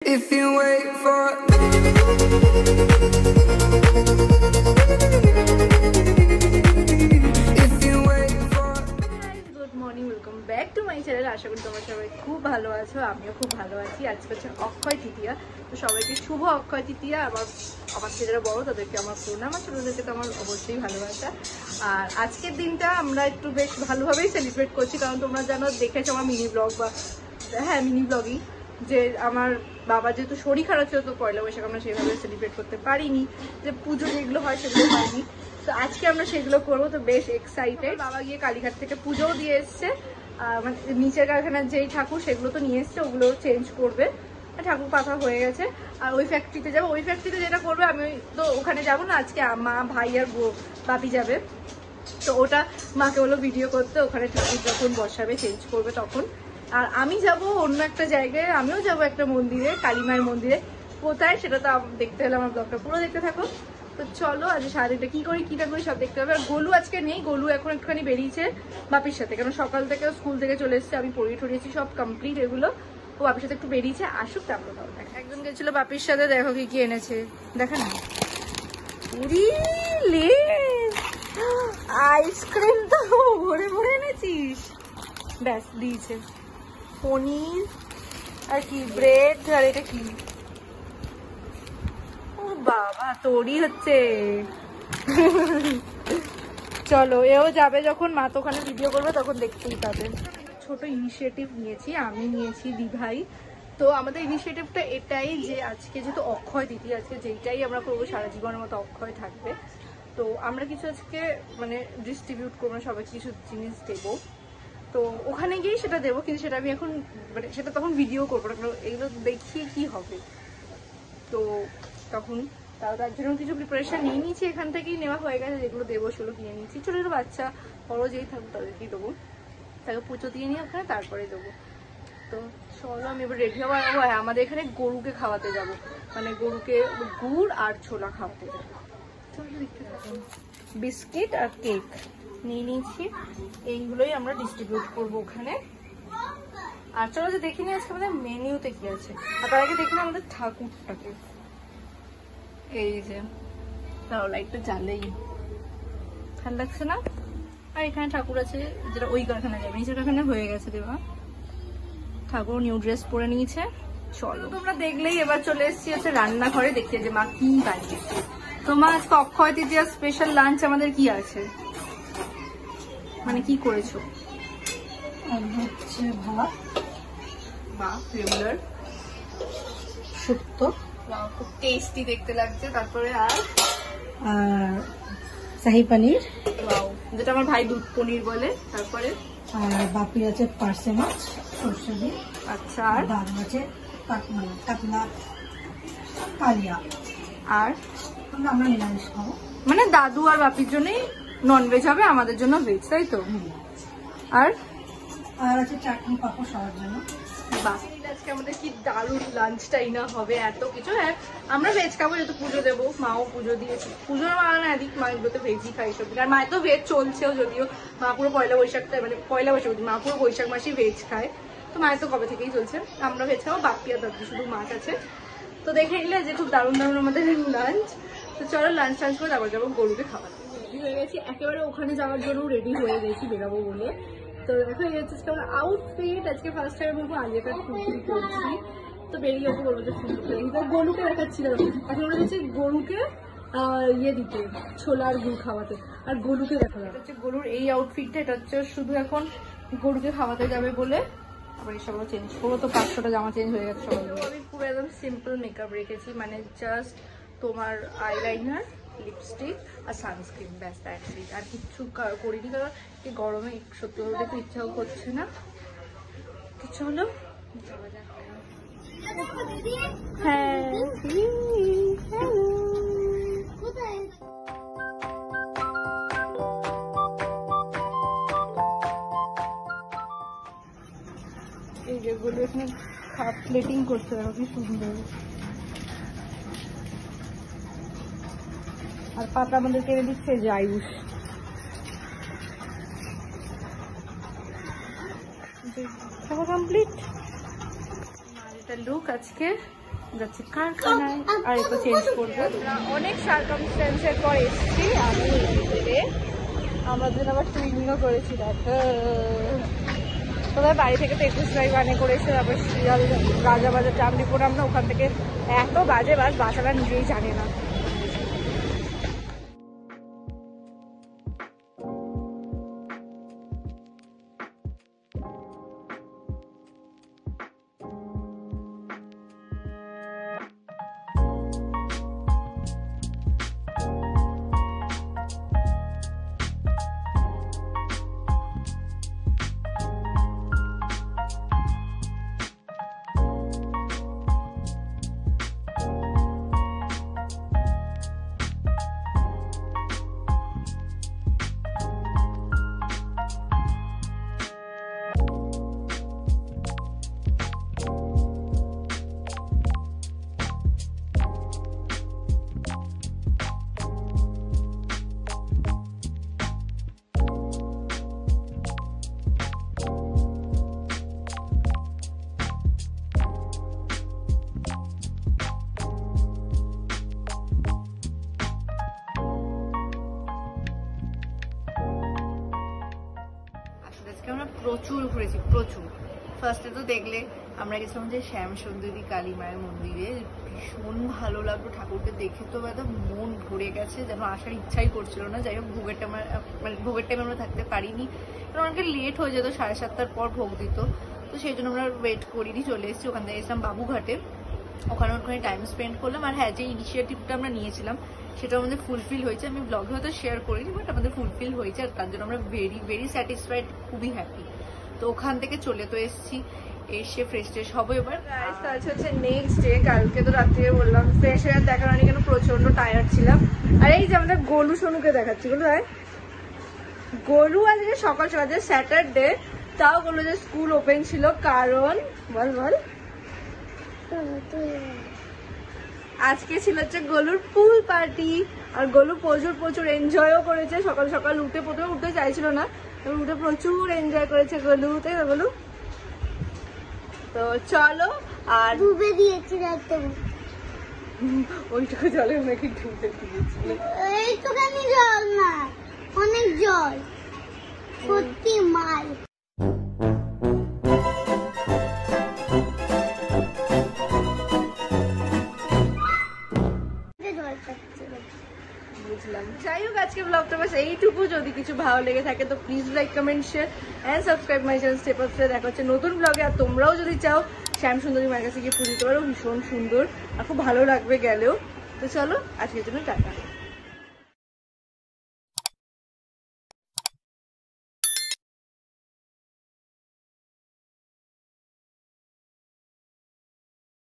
If you wait for good morning, welcome back to my channel. আশা করি তোমরা সবাই খুব ভালো আছো, আমিও খুব ভালো আছি। আজকে হচ্ছে অক্ষয় তৃতীয়া, তো সবাইকে শুভ অক্ষয় তৃতীয়া। আমার ছেলেরা বড়, তাদেরকে আমার প্রণাম, আর ছোটদেরকে তো আমার অবশ্যই ভালোবাসা। আর আজকের দিনটা আমরা একটু বেশ ভালোভাবেই সেলিব্রেট করছি, কারণ তোমরা জানো, দেখেছো আমার মিনি ব্লগ বা মিনি ব্লগই, যে আমার বাবা যেহেতু শরীর খারাপ ছিল, তো পয়লা বৈশাখ আমরা সেভাবে সেলিব্রেট করতে পারিনি, যে পুজো যেগুলো হয় সেগুলো হয়নি। তো আজকে আমরা সেগুলো করবো, তো বেশ এক্সাইটেড। বাবা গিয়ে কালীঘাট থেকে পুজোও দিয়ে এসছে, মানে নিচের কারখানার যেই ঠাকুর সেগুলো তো নিয়ে এসছে, ওগুলো চেঞ্জ করবে, ঠাকুর পাতা হয়ে গেছে। আর ওই ফ্যাক্টরিতে যাবো, ওই ফ্যাক্টরিতে যেটা করবে আমি তো ওখানে যাবো না, আজকে মা, ভাই আর বাপি যাবে। তো ওটা মাকে হলো ভিডিও করতে, ওখানে ঠাকুর যখন বসাবে চেঞ্জ করবে তখন। আর আমি যাব অন্য একটা জায়গায়, আমিও যাব একটা মন্দিরে, কালী মায়ের মন্দিরে। কোথায় সেটা তো দেখতে হলে আমার ব্লগটা পুরো দেখতে থাকো। তো চলো, আজ সারাদিনটা কি করি কি না করি সব দেখতে হবে। আর গোলু আজকে নেই, গোলু এখন একটুখানি বেরিয়েছে বাপির সাথে, কারণ সকাল থেকে স্কুল থেকে চলে এসেছে, আমি পড়িয়ে ঠরিয়েছি সব কমপ্লিট এগুলো। ও বাপির সাথে একটু বেরিয়েছে, আসুক তারপর তাও দেখ। একজন গেছিল বাপির সাথে, দেখো কি কি এনেছে, দেখা না আইসক্রিম তো ভরে ভরে এনেছিস, ব্যাস দিয়েছে। পনির আর কি ব্রেড, আর এটা কি, ও বাবা তোরই হচ্ছে। চলো, এও যাবে যখন, মা তো ওখানে ভিডিও করবে তখন দেখতেই পাবে। ছোট ইনিশিয়েটিভ নিয়েছি, আমি নিয়েছি দিভাই। তো আমাদের ইনিশিয়েটিভটা এটাই যে আজকে যেহেতু অক্ষয় তৃতীয়া, আজকে যেইটাই আমরা করবো সারা জীবনের মতো অক্ষয় থাকবে। তো আমরা কিছু আজকে মানে ডিস্ট্রিবিউট করবো, সবাইকে কিছু জিনিস দেবো। তো ওখানে গিয়ে সেটা দেবো, কিন্তু সেটা আমি এখন মানে সেটা তখন ভিডিও করবো না, কারণ এগুলো দেখিয়ে কি হবে। তো তখন তার জন্য কিছু প্রিপারেশন নিয়ে নিয়েছি, এখান থেকেই নেওয়া হয়ে গেছে, যেগুলো দেবো সেগুলো কিনে নিয়েছি। ছোটো ছোটো বাচ্চা বড়ো যেই থাকবে তাদেরকেই দেবো, তাকে পুজো দিয়ে নিয়ে ওখানে তারপরে দেবো। তো চলো আমি এবার রেডি হবো। আমাদের এখানে গরুকে খাওয়াতে যাব, মানে গরুকে গুড় আর ছোলা খাওয়াতে যাবো। বিস্কিট আর কেক নিয়ে নিয়েছি, এইগুলোই আমরা ডিস্ট্রিবিউট করবো ওখানে। আর চলো যে দেখে নিই আজকে আমাদের মেনুতে কি আছে। আর তার আগে দেখে নিই আমাদের ঠাকুরটাকে, এই যে তাও লাইটটা জ্বালেই ভালো লাগছে না। আর এখানে ঠাকুর আছে, যেটা ওই কারখানায় যাবে, নিচের কারখানায় হয়ে গেছে দেওয়া। ঠাকুর নিউ ড্রেস পরে নিয়েছে। চলো, তোমরা দেখলেই এবার চলে এসেছি হচ্ছে রান্নাঘরে, দেখিয়ে যে মা কি বানিয়েছে। তোমার আজকে অক্ষয় তৃতীয়া স্পেশাল লাঞ্চ আমাদের কি আছে, মানে কি করেছো? হচ্ছে ভাত, রেগুলার শুক্তো, খুব টেস্টি দেখতে লাগছে। তারপরে আর শাহী পানির, যেটা আমার ভাই দুধ পনির বলে। তারপরে আর বাপি আছে পার্সে মাছ সরষে দিয়ে। আচ্ছা, আর ডাল আছে কাতলা কালিয়া। আর আমরা নিরামিষ খাবো, মানে দাদু আর বাপির জন্যই ননভেজ হবে, আমাদের জন্য ভেজ, তাই তো? আর আর আছে চাটনি পাপড় সবার জন্য। আজকে আমাদের কি দারুণ লাঞ্চটাই না হবে, এত কিছু। হ্যাঁ, আমরা ভেজ খাবো, যেহেতু পুজো দেবো, মাও পুজো দিয়েছে। পুজোর মা না এদিক, মা এগুলোতে ভেজই খাই সব। আর মায়ের তো ভেজ চলছেও, যদিও মা পুরো পয়লা বৈশাখটা, মানে পয়লা বৈশাখ মা পুরো বৈশাখ মাসেই ভেজ খায়, তো মায়ের তো কবে থেকেই চলছে। আমরা ভেজ খাবো, বাপি আর দাদু শুধু মাছ আছে। তো দেখে নিলে যে খুব দারুণ দারুণ আমাদের লাঞ্চ। তো চলো লাঞ্চ টাঞ্চ করে তারপর যাবো গরুকে খাওয়াতে। রেডি হয়ে গেছি, একেবারে ওখানে যাওয়ার জন্য রেডি হয়ে গেছি, বেরাবো বলে। তো দেখো যাচ্ছে আমার আউটফিট। আজকে ফার্স্ট টাইম বলবো আলিয়াটা ফুলফিল করছি, তো বেরিয়ে ওকে বলবো যে ফুল করে। গরুকে দেখাচ্ছি না, এখন ওরা হচ্ছে গরুকে ইয়ে দিতে, ছোলার গুড় খাওয়াতে। আর গরুকে দেখা যাবে হচ্ছে গরুর এই আউটফিটটা, এটা হচ্ছে শুধু এখন গরুকে খাওয়াতে যাবে বলে। আবার এসবও চেঞ্জ করবো, তো 500টা জামা চেঞ্জ হয়ে গেছে সবাই। আমি পুরো একদম সিম্পল মেকআপ রেখেছি, মানে জাস্ট তোমার আইলাইনার, লিপস্টিক আর সানস্ক্রিন, ব্যাস দ্যাটস ইট। আর কিচ্ছু করিনি, কারণ এই গরমে সত্যি বলতে একটু ইচ্ছাও করছে না। তো চলো হ্যাঁ। এই যেগুলো এখানে প্লেটিং করতে হবে, কি সুন্দর। আর পাতা আমাদের কিনে দিচ্ছে যে আয়ুষ। কমপ্লিট। আর এটা লুক আজকে যাচ্ছে কারখানায় আর একটু চেঞ্জ করবো। অনেক সার্কামস্ট্যান্সের পর এসেছি আমি আমরা দিন আবার সুইমিংও করেছি। দেখো সবাই বাড়ি থেকে তো 21 তারিখ বানে করেছে, তারপর শিয়াল রাজাবাজার টামলিপুর আমরা ওখান থেকে এত বাজে বাস বাসাটা নিজেই জানে না। আমরা প্রচুর ঘুরেছি, প্রচুর। ফার্স্টে তো দেখলে আমরা গেছিলাম যে শ্যাম সুন্দরী কালী মায়ের মন্দিরে, ভীষণ ভালো লাগলো ঠাকুরকে দেখে, তো একদম মন ভরে গেছে, যেন আসার ইচ্ছাই করছিল না। যাই হোক ভোগের টাইম মানে ভোগের টাইমে আমরা থাকতে পারিনি, কারণ অনেকে লেট হয়ে যেত, 7:30টার পর ভোগ দিত, তো সেই জন্য আমরা ওয়েট করিনি, চলে এসেছি। ওখান থেকে গেছিলাম বাবুঘাটে, ওখানে টাইম স্পেন্ড করলাম। আর হ্যাঁ, যে ইনিশিয়েটিভটা আমরা নিয়েছিলাম সেটা আমাদের ফুলফিল হয়েছে। আমি ব্লগে হয়তো শেয়ার করিনি, বাট আমাদের ফুলফিল হয়েছে, আর তার জন্য আমরা ভেরি ভেরি স্যাটিসফাইড, খুবই হ্যাপি। তো ওখান থেকে চলে তো এসেছি, এসে ফ্রেশ ট্রেশ হবো এবার। হচ্ছে নেক্সট ডে, কালকে তো রাত্রে বললাম ফ্রেশ হয়ে দেখার অনেক, কেন প্রচন্ড টায়ার্ড ছিলাম। আর এই যে আমাদের গোলু সোনুকে দেখাচ্ছি, গোলু ভাই, গোলু আজকে সকাল সকাল, যে স্যাটারডে, তাও গোলু যে স্কুল ওপেন ছিল, কারণ বল বল আজকে ছিল হচ্ছে গোলুর পুল পার্টি। আর গোলু প্রচুর প্রচুর এনজয়ও করেছে, সকাল সকাল উঠে, প্রথমে উঠতে চাইছিল না, উঠে প্রচুর এনজয় করেছে গোলু, তাই না গোলু? তো চলো, আর ডুবে দিয়েছি একদম, ওইটুকু জলে নাকি ডুবে দিয়েছিল। এইটুখানি জল না, অনেক জল, সত্যি মাল। বুঝলাম। যাই হোক, আজকে ব্লগটা বাস এইটুকু। যদি কিছু ভালো লেগে থাকে তো please like, comment, share and subscribe my channel step up. দেখা হচ্ছে নতুন ব্লগে। আর তোমরাও যদি চাও শ্যাম সুন্দরী মায়ের কাছে গিয়ে পুজো দিতে পারো, ভীষণ সুন্দর আর খুব ভালো লাগবে গেলেও। তো চলো, আজকের জন্য টাটা।